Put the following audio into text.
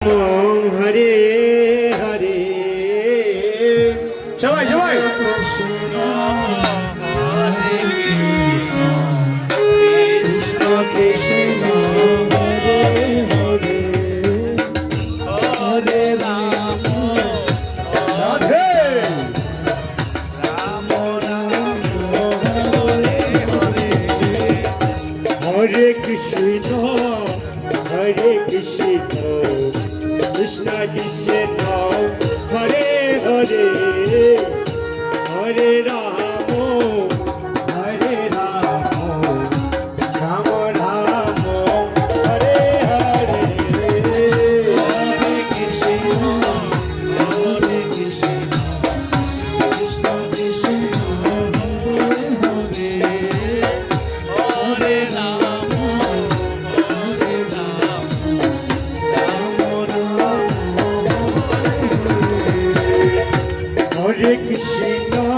হরে হরে সবাই সবাই Krishna Krishna Hare Hare Hare Ram Radhe Ram Ram Hare Hare Hare Krishna Krishna Krishna Hare Hare Hare Ram Ram Ram Hare Hare Hare Krishna Krishna Krishna Hare Hare Hare Ram Hare Krishna